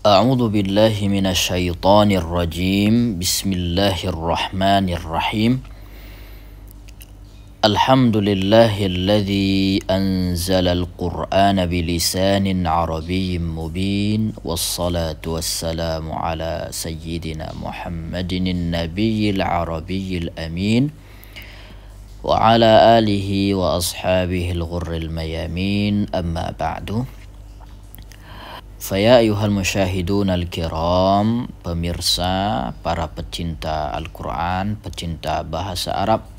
A'udzu billahi minasyaitonir rajim. Bismillahirrahmanirrahim. Alhamdulillahilladzi anzalal qur'ana bilisanin arabiyyin mubin. Wassalatu wassalamu ala sayyidina Muhammadin nabiyil arabiyyil amin. Wa ala alihi wa ashabihil ghurril mayamin. Amma ba'du. Faya ayuhal musyahidun al-kiram, pemirsa, para pecinta Al-Quran, pecinta bahasa Arab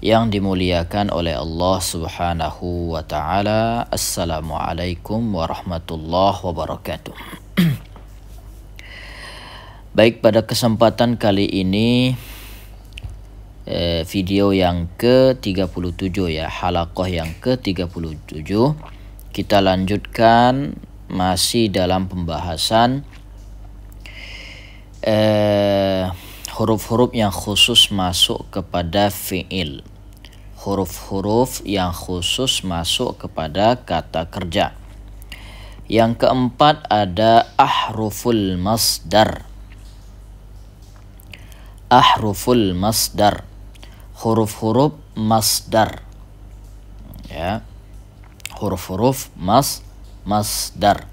yang dimuliakan oleh Allah subhanahu wa ta'ala. Assalamualaikum warahmatullahi wabarakatuh. Baik, pada kesempatan kali ini video yang ke-37 ya, halaqah yang ke-37, kita lanjutkan masih dalam pembahasan huruf-huruf yang khusus masuk kepada fi'il, huruf-huruf yang khusus masuk kepada kata kerja. Yang keempat ada ahruful masdar. Ahruful masdar, huruf-huruf masdar ya, huruf-huruf masdar.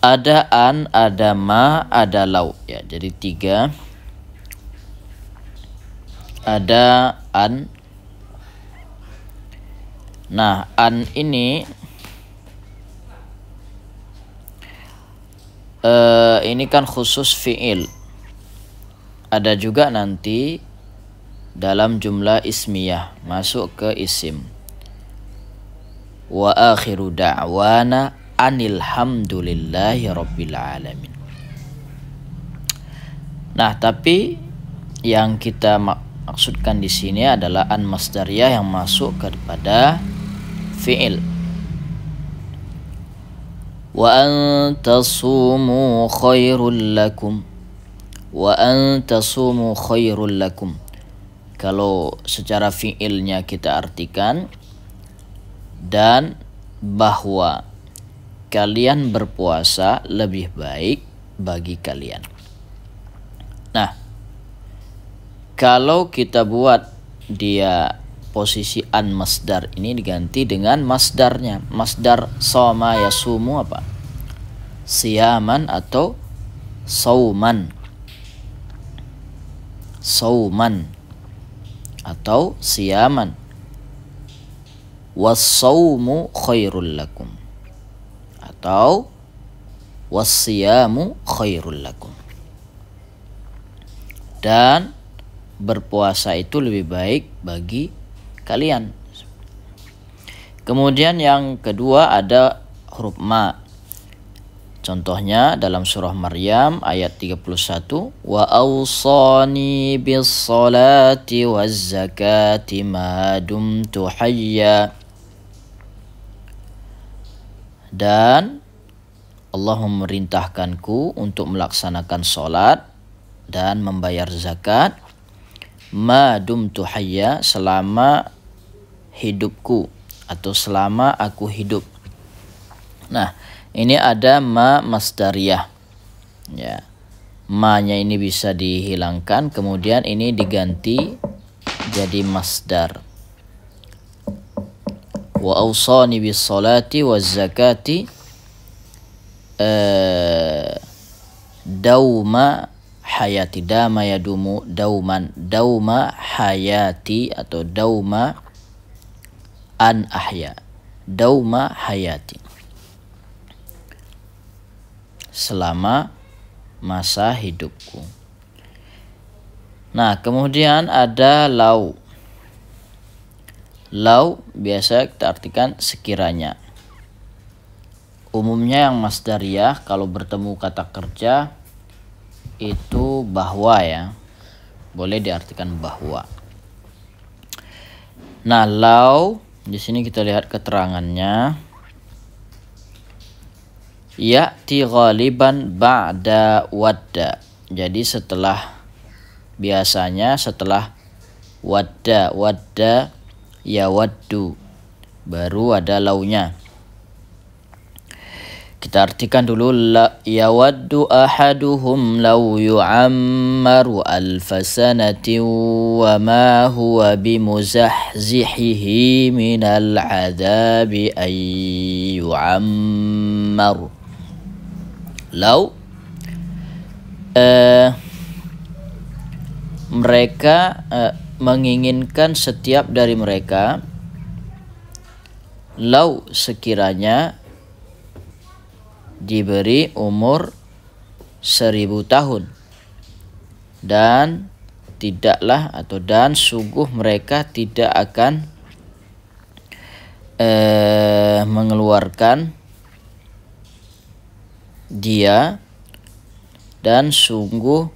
Ada an, ada ma, ada lau ya. Jadi 3. Ada an. Nah, an ini kan khusus fi'il. Ada juga nanti dalam jumlah ismiyah masuk ke isim. Wa akhiru da'wana anilhamdulillahi rabbil alamin. Nah, tapi yang kita maksudkan di sini adalah an masdariyah yang masuk kepada fi'il. Wa antasumu khairul lakum. Wa antasumu khairul lakum. Kalau secara fi'ilnya kita artikan, dan bahwa kalian berpuasa lebih baik bagi kalian. Nah, kalau kita buat dia posisi an masdar ini diganti dengan masdarnya. Masdar soma yasumu apa? Siyaman atau sauman. Sauman atau siyaman. Was-sawmu khairul lakum atau was-siyamu khairul lakum. Dan berpuasa itu lebih baik bagi kalian. Kemudian yang kedua ada huruf ma. Contohnya dalam surah Maryam ayat 31, wa awsani bis salati waz zakati ma dumtu hayya. Dan Allah memerintahkanku untuk melaksanakan sholat dan membayar zakat ma dumtu hayya, selama hidupku atau selama aku hidup. Nah, ini ada ma masdariyah ya. Ma-nya ini bisa dihilangkan, kemudian ini diganti jadi masdar. Wa awsani bis salati waz zakati dauma hayati. Dama yadumu dauman. Dauma hayati atau dauma an ahya. Dauma hayati, selama masa hidupku. Nah, kemudian ada lau. Lau biasa kita artikan sekiranya. Umumnya yang masdariyah kalau bertemu kata kerja itu bahwa ya. Boleh diartikan bahwa. Nah, lau di sini kita lihat keterangannya. Ya'ti ghaliban ba'da wadda. Jadi biasanya setelah wadda yawaddu, baru ada launya. Kita artikan dulu, yawaddu ahaduhum law yu'ammaru alfa sanatin wa ma huwa bimuzahzihihi minal adabi ay yu'ammar. Law, mereka menginginkan setiap dari mereka, law sekiranya diberi umur 1000 tahun, dan tidaklah dan sungguh mereka tidak akan mengeluarkan dia, dan sungguh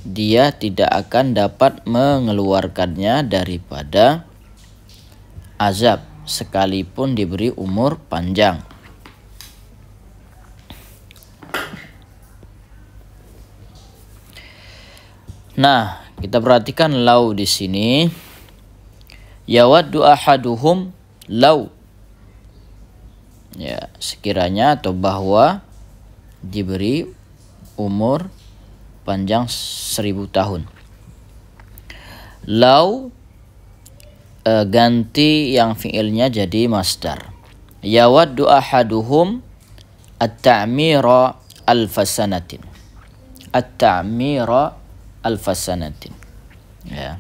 dia tidak akan dapat mengeluarkannya daripada azab sekalipun diberi umur panjang. Nah, kita perhatikan lau di sini. Yawaddu ahaduhum lau. Ya, sekiranya atau bahwa diberi umur panjang 1000 tahun. Lau ganti yang fiilnya jadi masdar. Yawaddu ahaduhum at-ta'mira alfasanatin. At-ta'mira alfasanatin. Ya.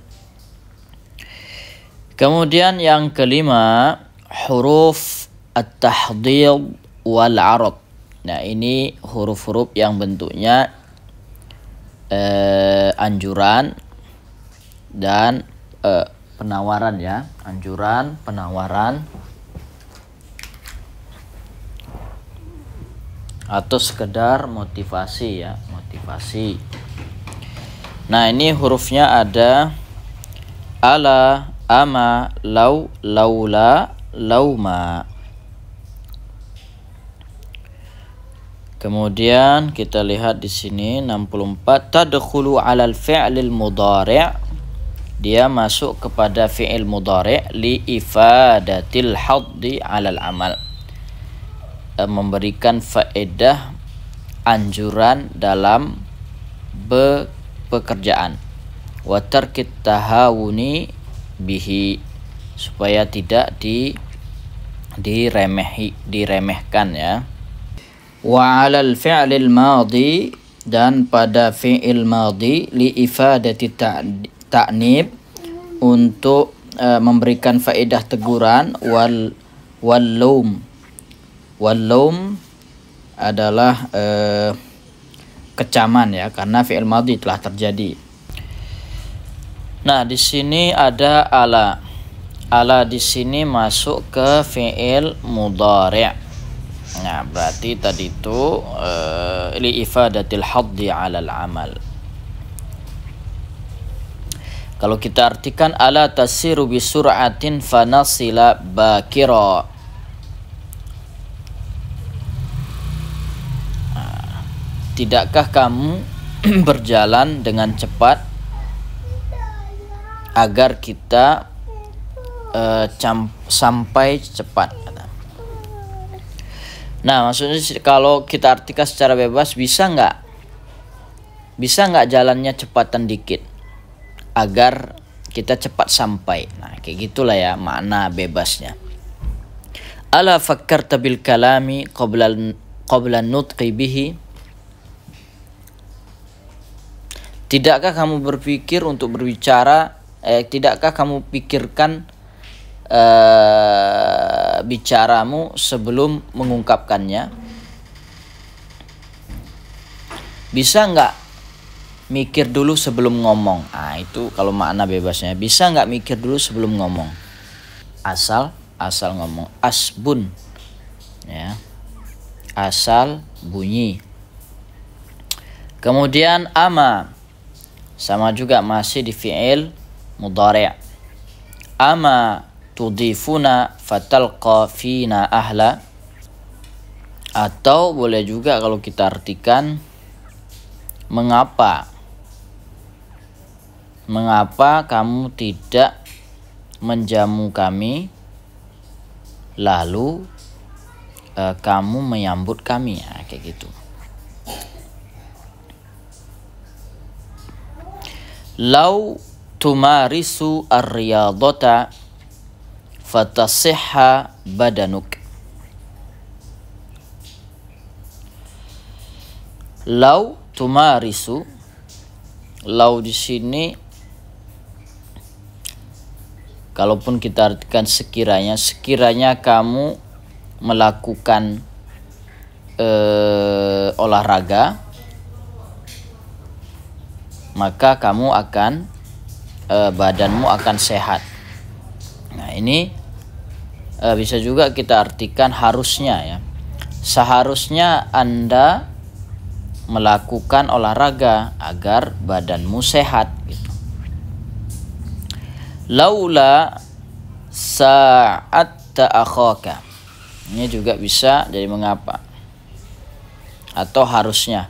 Kemudian yang kelima, huruf at-tahdhid wal 'arad. Nah, ini huruf-huruf yang bentuknya anjuran dan penawaran, ya. Anjuran, penawaran, atau sekedar motivasi, ya, motivasi. Nah, ini hurufnya ada ala, ama, lau, laula, lauma. Kemudian kita lihat di sini 64, tadkhulu 'alal fi'lil mudhari'. Dia masuk kepada fi'il mudhari' li ifadatil haddi 'alal amal. Memberikan faedah anjuran dalam pekerjaan. Wa tarkit tahawuni bihi, supaya tidak diremehkan, ya. Wa 'alal fi'lil madhi, dan pada fi'il madhi li ifadati ta'nib, untuk memberikan faedah teguran, wal laum. Wal laum adalah kecaman, ya, karena fi'il madhi telah terjadi. Nah, di sini ada ala. Ala di sini masuk ke fi'il mudhari'. Nah, berarti tadi itu li ifadatil haddi 'alal amal. Kalau kita artikan, ala tasiru bi sur'atin fanasila bakira. Tidakkah kamu berjalan dengan cepat agar kita sampai cepat? Nah, maksudnya kalau kita artikan secara bebas, bisa nggak jalannya cepatan dikit agar kita cepat sampai? Nah, kayak gitulah, ya, makna bebasnya. Ala fakkarta bil kalami qabla nutqi bihi. Tidakkah kamu berpikir untuk berbicara, tidakkah kamu pikirkan bicaramu sebelum mengungkapkannya? Bisa nggak mikir dulu sebelum ngomong? Nah, itu kalau makna bebasnya. Bisa nggak mikir dulu sebelum ngomong? Asal ngomong. Asbun, ya, asal bunyi. Kemudian ama, sama juga masih di fi'il mudhari'. Ama tudifuna fatalqa fina ahla. Atau boleh juga kalau kita artikan, mengapa kamu tidak menjamu kami, lalu kamu menyambut kami, nah, kayak gitu. Lau tumarisu ar-riyadata fatasihha badanuk. Lau tumarisu, lau di sini kalaupun kita artikan sekiranya kamu melakukan olahraga, maka kamu akan badanmu akan sehat. Nah, ini bisa juga kita artikan harusnya ya. Seharusnya Anda melakukan olahraga agar badanmu sehat gitu. Laula sa'atta akhaka. Ini juga bisa jadi mengapa. Atau harusnya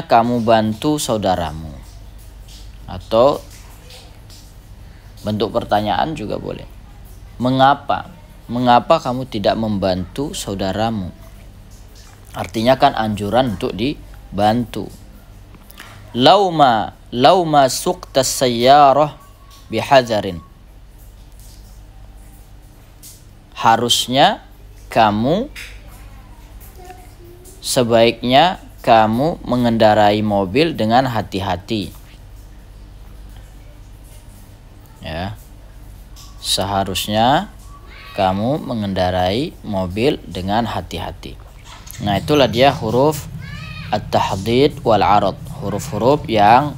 kamu bantu saudaramu. Atau bentuk pertanyaan juga boleh. Mengapa? Mengapa kamu tidak membantu saudaramu? Artinya kan anjuran untuk dibantu. Lauma suqtas sayyarah bihadzarin. Harusnya sebaiknya kamu mengendarai mobil dengan hati-hati. Ya. Seharusnya kamu mengendarai mobil dengan hati-hati. Nah, itulah dia huruf at-tahdid wal 'arad, huruf-huruf yang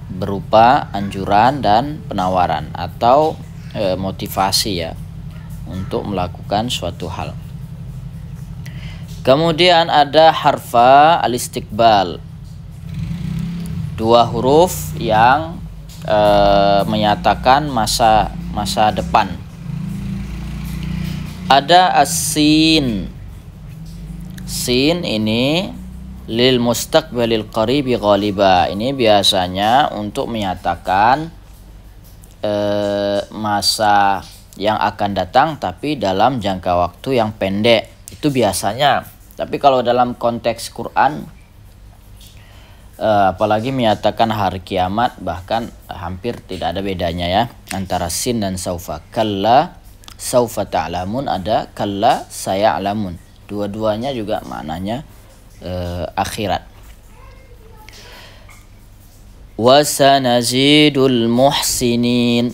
berupa anjuran dan penawaran atau motivasi ya untuk melakukan suatu hal. Kemudian ada harfa al-istiqbal, dua huruf yang menyatakan masa depan. Ada as-sin. Sin ini lil mustaqbalil qaribi ghaliba. Ini biasanya untuk menyatakan masa yang akan datang tapi dalam jangka waktu yang pendek. Itu biasanya. Tapi kalau dalam konteks Quran apalagi menyatakan hari kiamat, bahkan hampir tidak ada bedanya ya antara sin dan saufa. Kalla saufa ta'lamun, ada kalla saya'lamun. Dua-duanya juga maknanya akhirat. Wa sanazidul muhsinin,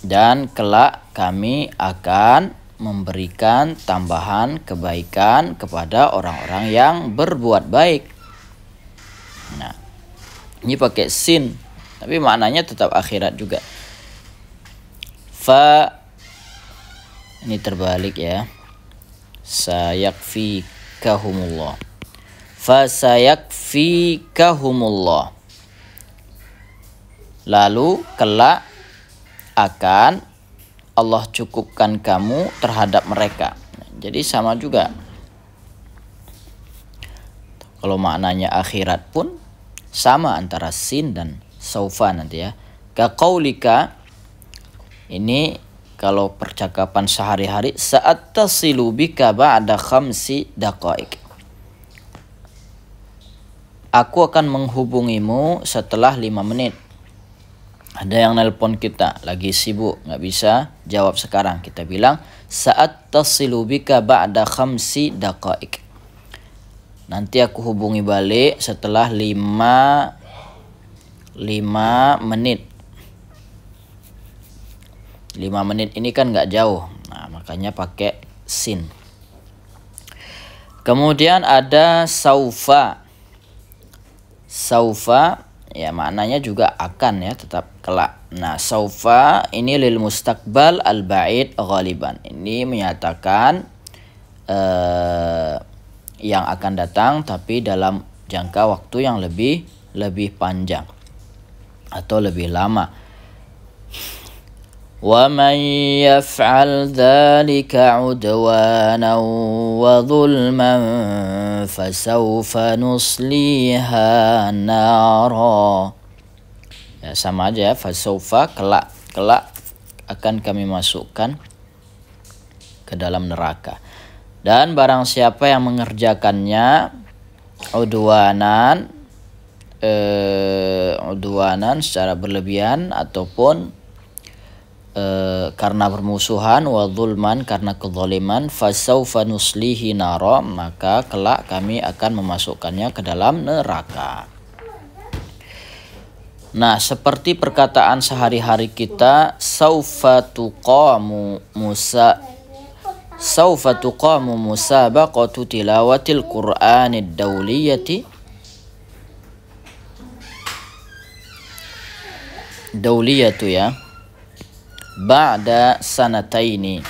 dan kelak kami akan memberikan tambahan kebaikan kepada orang-orang yang berbuat baik. Nah, ini pakai sin, tapi maknanya tetap akhirat juga. Fa, ini terbalik ya. Sayakfikahumullah. Fa sayakfikahumullah. Lalu kelak akan Allah cukupkan kamu terhadap mereka. Jadi sama juga. Kalau maknanya akhirat pun sama antara sin dan saufa nanti ya. Kaqaulika, ini kalau percakapan sehari-hari, saat tasilu bika ba'da khamsi daqaik. Aku akan menghubungimu setelah 5 menit. Ada yang nelpon kita, lagi sibuk, nggak bisa jawab sekarang. Kita bilang, saat tasilu bika ba'da khamsi daqaik. Nanti aku hubungi balik setelah 5 menit. 5 menit ini kan nggak jauh. Nah, makanya pakai sin. Kemudian ada saufa. Saufa ya maknanya juga akan ya, tetap kelak. Nah, saufa ini lil mustaqbal al ba'id ghaliban. Ini menyatakan yang akan datang tapi dalam jangka waktu yang lebih panjang atau lebih lama. Wa man yaf'al dzalika 'udwanan wa dhulman fasawfa nusliha nara. Ya, sama aja, fasaufa, kelak akan kami masukkan ke dalam neraka. Dan barang siapa yang mengerjakannya udwanan secara berlebihan ataupun karena bermusuhan, wa zulman, karena kezaliman, fasaufa nuslihi nara, maka kelak kami akan memasukkannya ke dalam neraka. Nah, seperti perkataan sehari-hari kita, saufa tuqamu musabaqatu tilawatil Qur'anid dawliyatu ya, ba'da sanataini.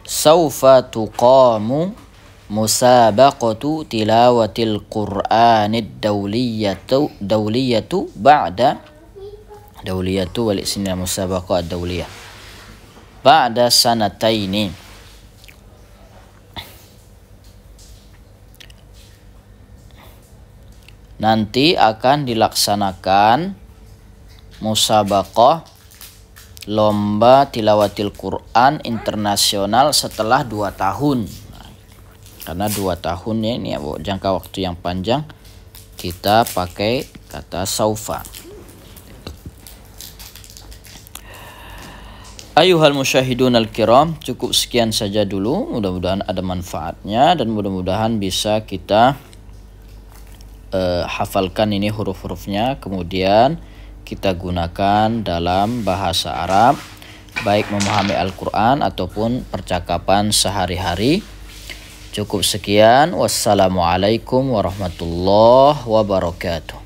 Saufa tuqamu musabaqatu tilawatil Qur'anid dawliyatu ba'da dawliyatu wal ismina musabaqah ad-dawliyah ba'da sanataini. Nanti akan dilaksanakan musabaqah lomba tilawatil Quran internasional setelah 2 tahun. Karena 2 tahunnya ini ya, jangka waktu yang panjang, kita pakai kata saufa. Ayuhal musyahidun al-kiram, cukup sekian saja dulu. Mudah-mudahan ada manfaatnya dan mudah-mudahan bisa kita hafalkan ini huruf-hurufnya, kemudian kita gunakan dalam bahasa Arab, baik memahami Al-Quran ataupun percakapan sehari-hari. Cukup sekian. Wassalamualaikum warahmatullahi wabarakatuh.